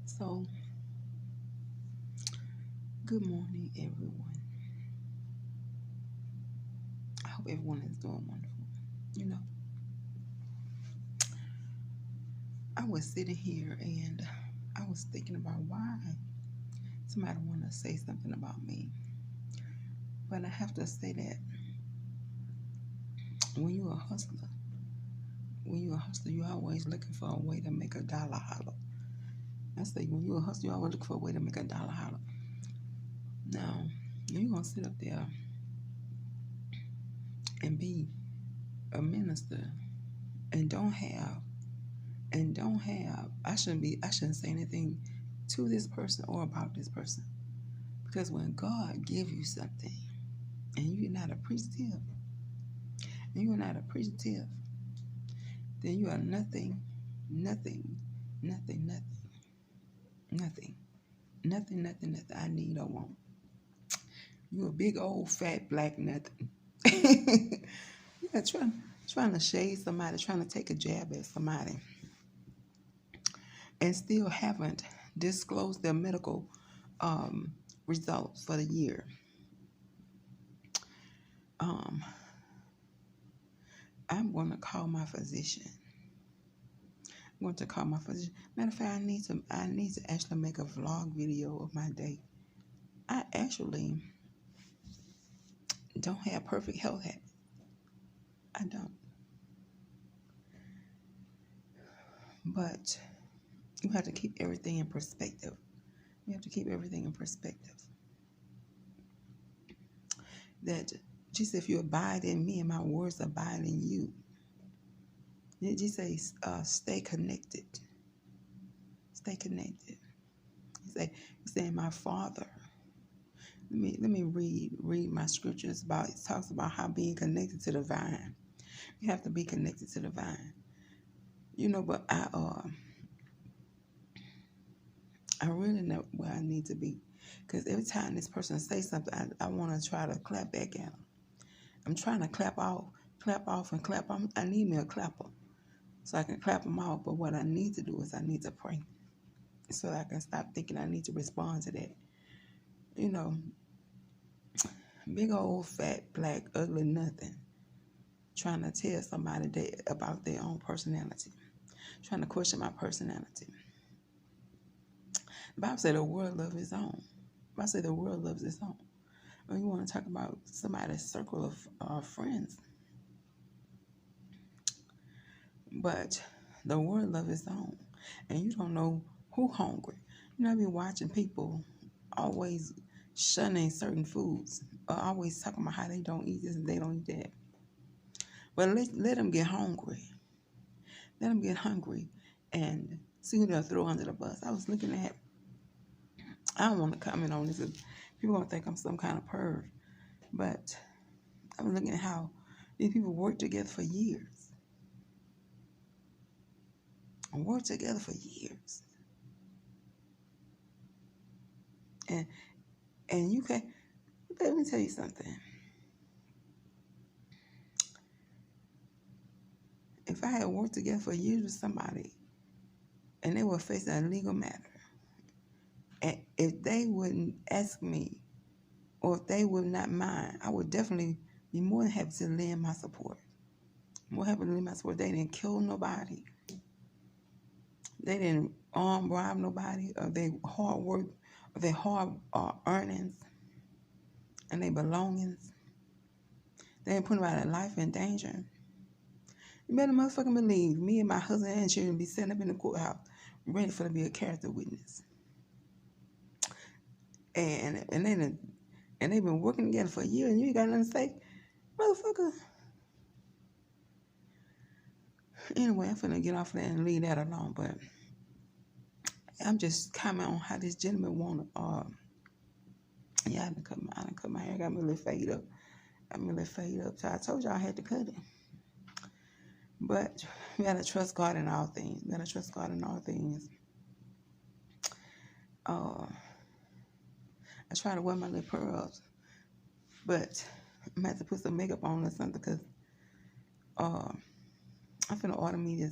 So, good morning, everyone. I hope everyone is doing wonderful. You know, I was sitting here and I was thinking about why somebody want to say something about me. But I have to say that when you're a hustler, you're always looking for a way to make a dollar holler. I say, when you're a hustler, you're always looking for a way to make a dollar holler. Now, you're going to sit up there and be a minister and I shouldn't say anything to this person or about this person. Because when God gives you something and you're not appreciative, then you are nothing, nothing, nothing, nothing, nothing, nothing, nothing, nothing I need or want. You a big old fat black nothing. Yeah, trying to shade somebody, trying to take a jab at somebody, and still haven't disclosed their medical um, results for the year. Um, I'm going to call my physician. I'm going to call my physician. Matter of fact, I need to actually make a vlog video of my day. I actually don't have perfect health habits. I don't. But you have to keep everything in perspective. You have to keep everything in perspective. That Jesus, if you abide in me and my words abide in you, Jesus says, stay connected. Stay connected. He said, my Father. Let me read my scriptures about. It talks about how being connected to the vine. You have to be connected to the vine. But I really know where I need to be, because every time this person says something, I want to try to clap back at them. I'm trying to clap off, and clap on. I need me a clapper so I can clap them off. But what I need to do is I need to pray so I can stop thinking I need to respond to that. You know, big old fat black ugly nothing trying to tell somebody about their own personality, trying to question my personality. The Bible said the world loves its own. The Bible said the world loves its own. When you want to talk about somebody's circle of friends, but the world loves its own, and you don't know who hungry. I be watching people always shunning certain foods, or always talking about how they don't eat this and they don't eat that. But let them get hungry. Let them get hungry and see who they'll throw under the bus. I was looking at, I don't want to comment on this. People going to think I'm some kind of perv. But I was looking at how these people work together for years. And work together for years. And you can, let me tell you something. If I had worked together for years with somebody and they were facing a legal matter, and if they wouldn't ask me, or if they would not mind, I would definitely be more than happy to lend my support. More happy to lend my support. They didn't kill nobody. They didn't arm rob nobody of their hard work, of their hard earnings, and their belongings. They didn't put nobody's life in danger. You better motherfucking believe me and my husband and children be sitting up in the courthouse ready for to be a character witness. And they've been working together for a year and you ain't got nothing to say, motherfucker. Anyway, I'm finna get off of that and leave that alone. But I'm just commenting on how this gentleman wanna I done cut my hair, got me a little fade up. So I told y'all I had to cut it. But we gotta trust God in all things. I try to wear my little pearls, but I'm gonna have to put some makeup on or something, because I'm finna order me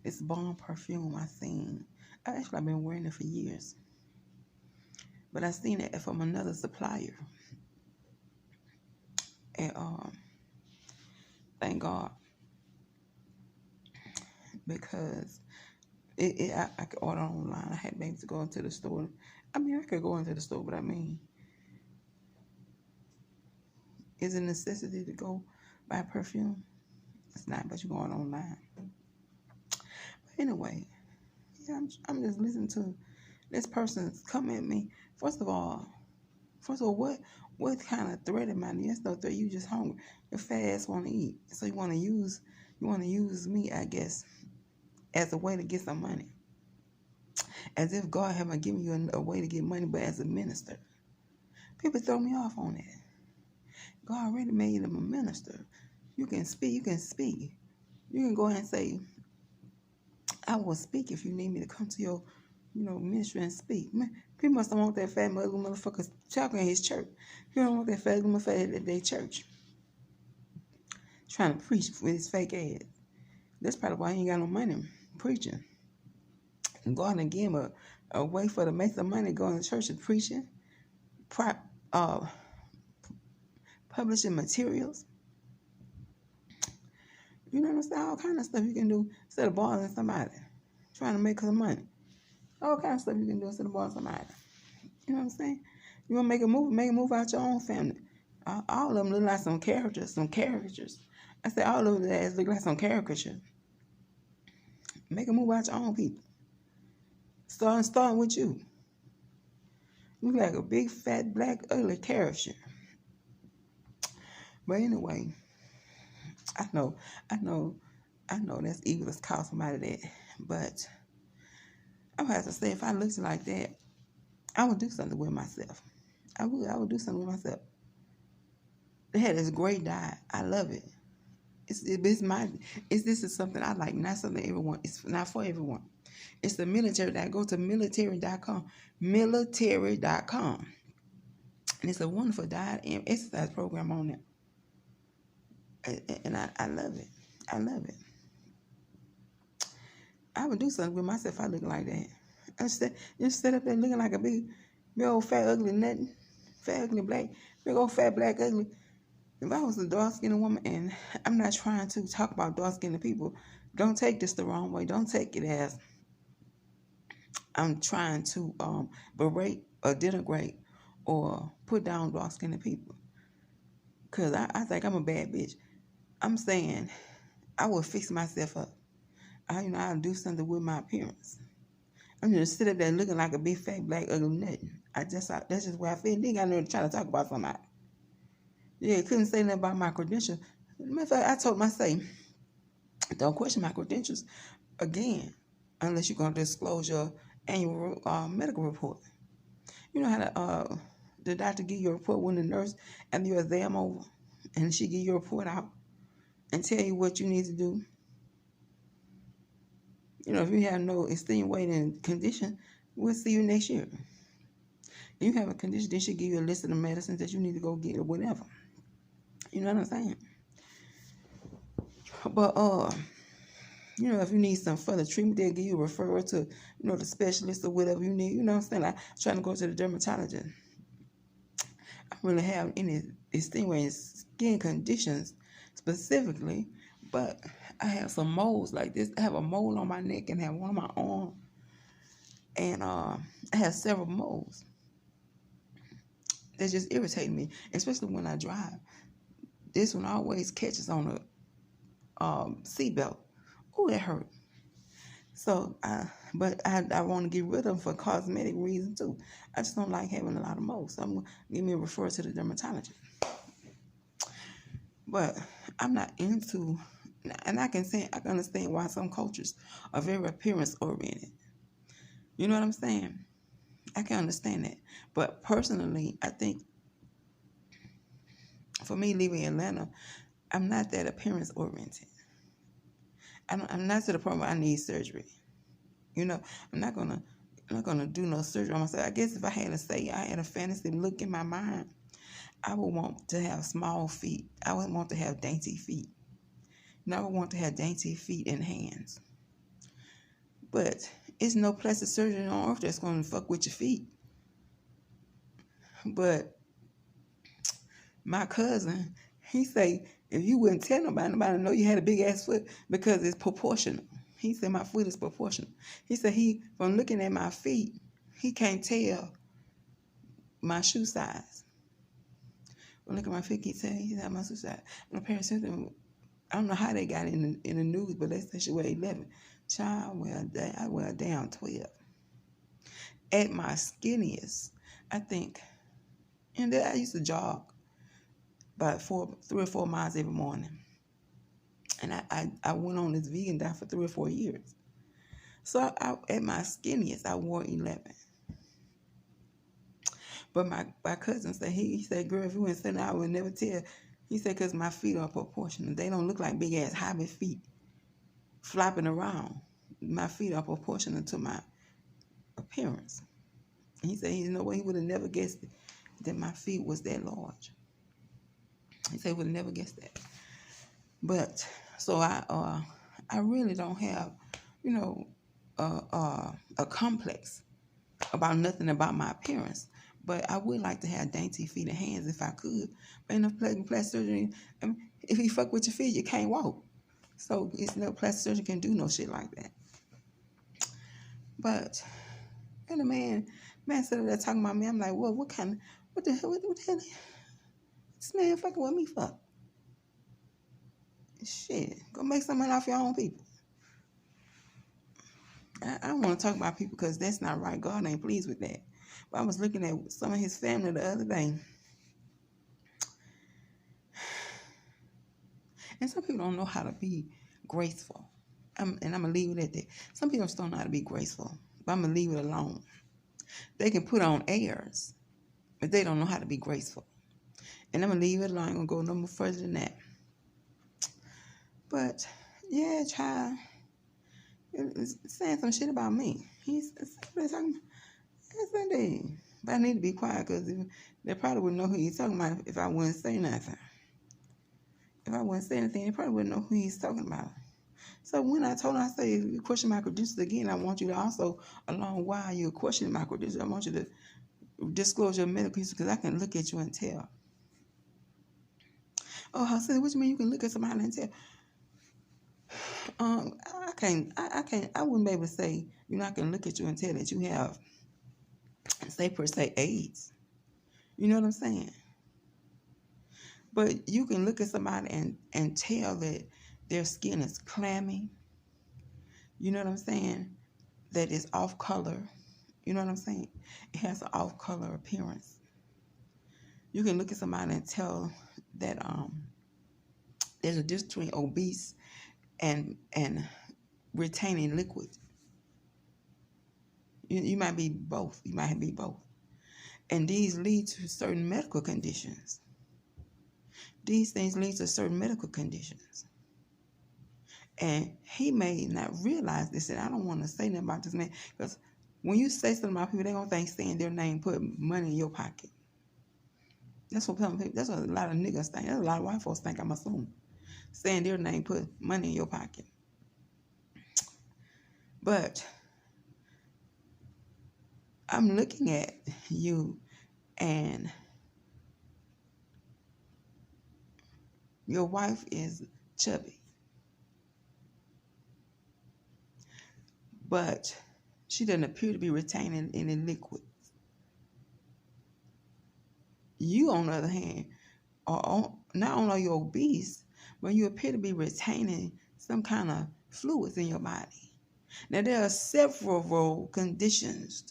this bomb perfume I seen. I've been wearing it for years. But I seen it from another supplier. And thank God. Because I could order online. I had maybe to go into the store. I mean, I could go into the store, but I mean, is it a necessity to go buy perfume? It's not, but you're going online. But anyway, yeah, I'm just listening to this person come at me. First of all, what kind of threat am I? Yes, no threat. You just hungry. Your fat ass want to eat, so you want to use me, I guess, as a way to get some money. As if God haven't given you a way to get money, but as a minister. People throw me off on that. God already made him a minister. You can speak. You can go ahead and say, I will speak if you need me to come to your, ministry and speak. Man, people must don't want that fat motherfucker talking in his church. You don't want that fat motherfucker at their church. Trying to preach with his fake ass. That's probably why he ain't got no money preaching. And God done give him a way for to make some money going to church and preaching, publishing materials. You know what I'm saying? All kind of stuff you can do instead of bothering somebody, trying to make some money. All kind of stuff you can do instead of bothering somebody. You know what I'm saying? You want to make a move out your own family. All of them look like some caricatures. I said all of them look like some caricature. Make a move out your own people. Starting with you. You look like a big, fat, black, ugly caricature. But anyway, I know that's evil to call somebody that. But I would have to say, if I looked like that, I would do something with myself. I would do something with myself. They had this great diet. I love it. This is something I like, not something everyone. It's not for everyone. It's the military diet. Go to military.com. Military.com. And it's a wonderful diet and exercise program on it. And I love it. I love it. I would do something with myself if I look like that. Instead up there looking like a big old fat ugly nothing, fat ugly black, big old fat black ugly. If I was a dark-skinned woman, and I'm not trying to talk about dark-skinned people, don't take this the wrong way. Don't take it as I'm trying to berate or denigrate or put down dark-skinned people. Because I think I'm a bad bitch. I'm saying I will fix myself up. I'll do something with my appearance. I'm just sit up there looking like a big fat black ugly nothing. That's just where I feel. Then I know to try to talk about somebody. Yeah, couldn't say nothing about my credentials. Matter of fact, I told myself, don't question my credentials again, unless you're gonna disclose your annual medical report. You know how the doctor give you a report when the nurse after your exam over, and she give your report out and tell you what you need to do. If you have no extenuating condition, we'll see you next year. If you have a condition, then she'll give you a list of the medicines that you need to go get or whatever. You know what I'm saying? But if you need some further treatment, they'll give you a referral to, the specialist or whatever you need. You know what I'm saying? Like trying to go to the dermatologist. I don't really have any extenuating skin conditions specifically, but I have some moles like this. I have a mole on my neck and I have one on my arm. And I have several moles. They just irritate me, especially when I drive. This one always catches on a seatbelt. Oh, it hurt. So, but I want to get rid of them for cosmetic reasons too. I just don't like having a lot of moles. So I'm going to give me a referral to the dermatologist. But I'm not into, and I can understand why some cultures are very appearance oriented. You know what I'm saying? I can understand that. But personally, I think for me leaving Atlanta, I'm not that appearance oriented. I'm not to the point where I need surgery. I'm not gonna do no surgery on myself. I guess if I had to say I had a fantasy look in my mind, I would want to have small feet. I would want to have dainty feet. I would want to have dainty feet and hands. But It's no plastic surgery on earth that's going to fuck with your feet. But my cousin, he say, if you wouldn't tell nobody know you had a big ass foot because it's proportional. He said my foot is proportional. He said from looking at my feet, he can't tell my shoe size. When look at my feet, he said my shoe size. And a pair of something, I don't know how they got in the news, but they said she weighed 11. Child, I wear down 12. At my skinniest, I think, and I used to jog about 3 or 4 miles every morning. And I went on this vegan diet for 3 or 4 years. So at my skinniest, I wore 11. But my cousin said, he said, girl, if you wouldn't say that, I would never tell. He said, because my feet are proportional. They don't look like big-ass hobbit feet flopping around. My feet are proportional to my appearance. And he said, you know what, he would have never guessed that my feet was that large. He said he would have never guessed that. But, so I really don't have, a complex about nothing about my appearance. But I would like to have dainty feet and hands if I could. But ain't no plastic surgery. I mean, if you fuck with your feet, you can't walk. So it's no plastic surgery can do no shit like that. But, and the man said that talking about me. I'm like, well, what the hell, this man fucking with me for? Shit, go make some money off your own people. I don't want to talk about people because that's not right. God ain't pleased with that. But I was looking at some of his family the other day. And some people don't know how to be graceful. And I'm going to leave it at that. Some people don't know how to be graceful. But I'm going to leave it alone. They can put on airs, but they don't know how to be graceful. And I'm going to leave it alone. I'm going to go no more further than that. But, yeah, child, it's saying some shit about me. He's talking about, but I need to be quiet because they probably wouldn't know who he's talking about if I wouldn't say nothing. If I wouldn't say anything, they probably wouldn't know who he's talking about. So when I told him, I said, if you question my credentials again, I want you to also, along while you're questioning my credentials, I want you to disclose your medical history because I can look at you and tell. Oh, I said, what you mean you can look at somebody and tell? I wouldn't be able to say, I can look at you and tell that you have, say per se, AIDS. You know what I'm saying? But you can look at somebody and tell that their skin is clammy. You know what I'm saying? That it's off color. You know what I'm saying? It has an off color appearance. You can look at somebody and tell that there's a difference between obese and retaining liquid. You might be both. You might be both. And these lead to certain medical conditions. These things lead to certain medical conditions. And he may not realize this, and I don't want to say nothing about this man, because when you say something about people, they're going to think saying their name put money in your pocket. That's what a lot of niggas think. That's a lot of white folks think, I'm assuming. Saying their name put money in your pocket. But I'm looking at you and your wife is chubby. But she doesn't appear to be retaining any liquid. You, on the other hand, not only are you obese, but you appear to be retaining some kind of fluids in your body. Now, there are several conditions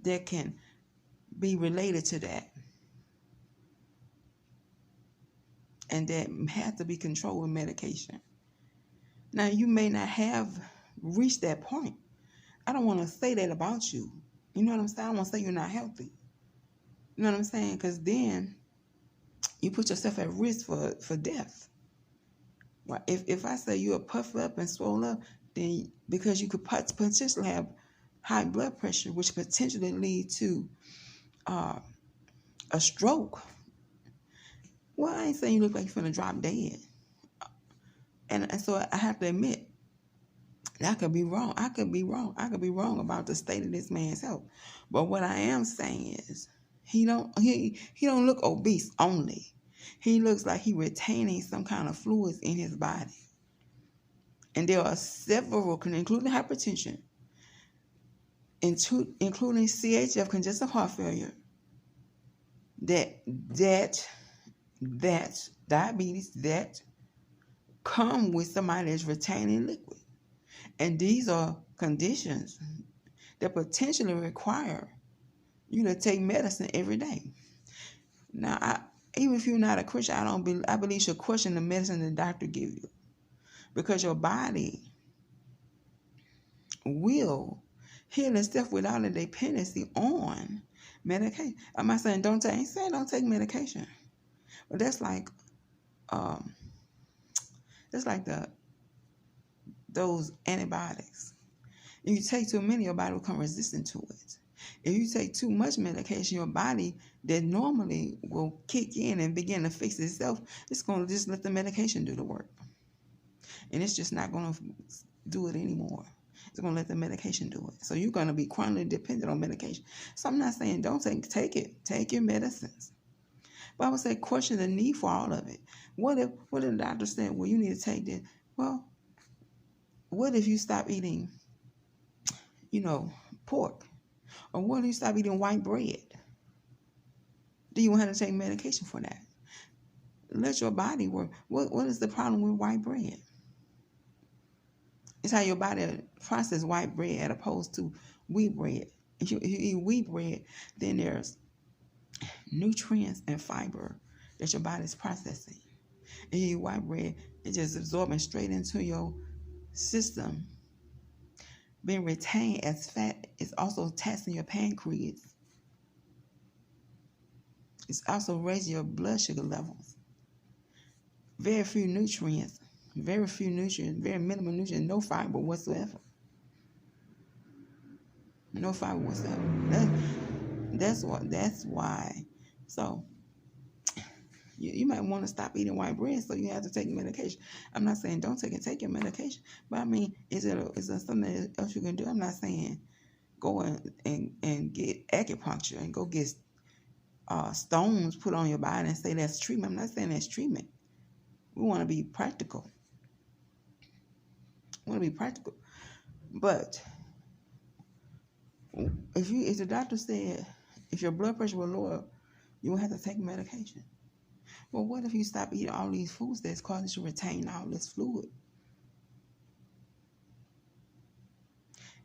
that can be related to that and that have to be controlled with medication. Now, you may not have reached that point. I don't want to say that about you. You know what I'm saying? I don't want to say you're not healthy. You know what I'm saying? Because then you put yourself at risk for death. If I say you're puffed up and swollen up, then because you could potentially have high blood pressure, which potentially lead to a stroke. Well, I ain't saying you look like you're finna drop dead. And so I have to admit, And I could be wrong. I could be wrong. I could be wrong about the state of this man's health. But what I am saying is he don't look obese only. He looks like he retaining some kind of fluids in his body. And there are several, including hypertension, including CHF, congestive heart failure, that diabetes that come with somebody that's retaining liquid. And these are conditions that potentially require you to take medicine every day. Now, even if you're not a Christian, I believe you should question the medicine the doctor give you, because your body will heal itself without a dependency on medication. I'm not saying don't take medication, but that's like those antibiotics. If you take too many, your body will become resistant to it. If you take too much medication, your body that normally will kick in and begin to fix itself, it's going to just let the medication do the work. And it's just not going to do it anymore. It's going to let the medication do it. So you're going to be chronically dependent on medication. So I'm not saying don't take it. Take your medicines. But I would say question the need for all of it. What if the doctor said, well, you need to take this? Well, what if you stop eating, pork? Or what if you stop eating white bread? Do you have to take medication for that? Let your body work. What is the problem with white bread? It's how your body processes white bread as opposed to wheat bread. If you eat wheat bread, then there's nutrients and fiber that your body is processing. If you eat white bread, it's just absorbing straight into your system, being retained as fat. It's also taxing your pancreas. It's also raising your blood sugar levels. Very nutrients, very minimal nutrients, no fiber whatsoever. No fiber whatsoever. That's why. So you might want to stop eating white bread, so you have to take medication. I'm not saying don't take your medication, but I mean, is there something else you can do? I'm not saying go and get acupuncture and go get stones put on your body and say that's treatment. I'm not saying that's treatment. We want to be practical. But if the doctor said if your blood pressure will lower, you will have to take medication. Well, what if you stop eating all these foods that's causing you to retain all this fluid?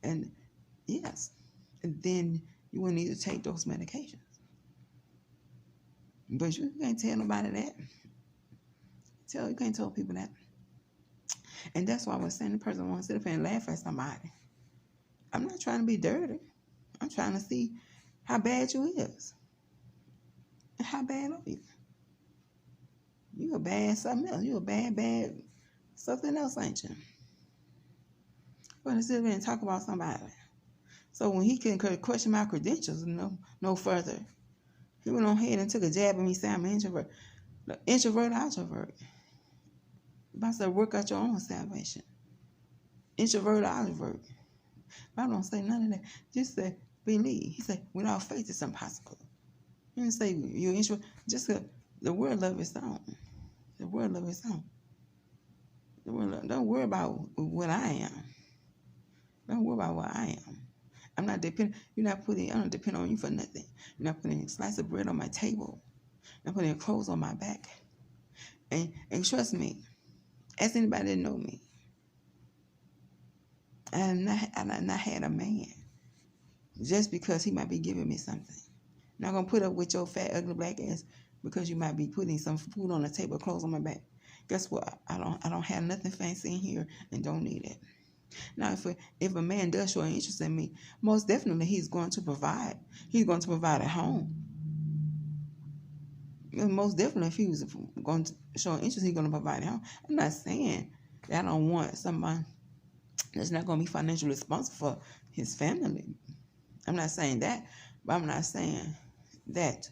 And yes, and then you will need to take those medications. But you can't tell nobody that. You can't tell people that. And that's why I was saying the person wants to sit up and laugh at somebody. I'm not trying to be dirty. I'm trying to see how bad you is. And how bad are you? You a bad something else. You a bad something else, ain't you? But to sit there and talk about somebody. So when he can question my credentials no further, he went on ahead and took a jab at me saying I'm an introvert. Introvert, outrovert. About to work out your own salvation. Introvert, outrovert. But I don't say none of that. Just say believe. He said, without faith it's impossible. He didn't say you're introvert. Just the world of its own. The world of its own. Don't worry about what I am. Don't worry about what I am. I'm not dependent. I don't depend on you for nothing. You're not putting a slice of bread on my table. You're not putting clothes on my back. And trust me, ask anybody that know me. I have not had a man just because he might be giving me something. I'm not gonna put up with your fat, ugly black ass because you might be putting some food on the table, clothes on my back. Guess what? I don't have nothing fancy in here and don't need it. Now, if a man does show an interest in me, most definitely he's going to provide. He's going to provide at home. Most definitely, if he was going to show an interest, he's going to provide at home. I'm not saying that I don't want someone that's not going to be financially responsible for his family. I'm not saying that, but I'm not saying that,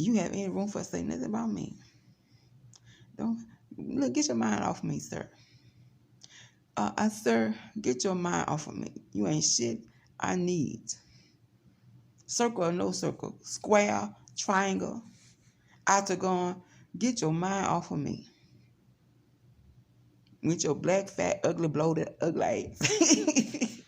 you have any room for saying nothing about me. Don't get your mind off me, sir. Sir, get your mind off of me. You ain't shit I need. Circle or no circle, square, triangle, octagon, get your mind off of me. With your black, fat, ugly, bloated, ugly ass.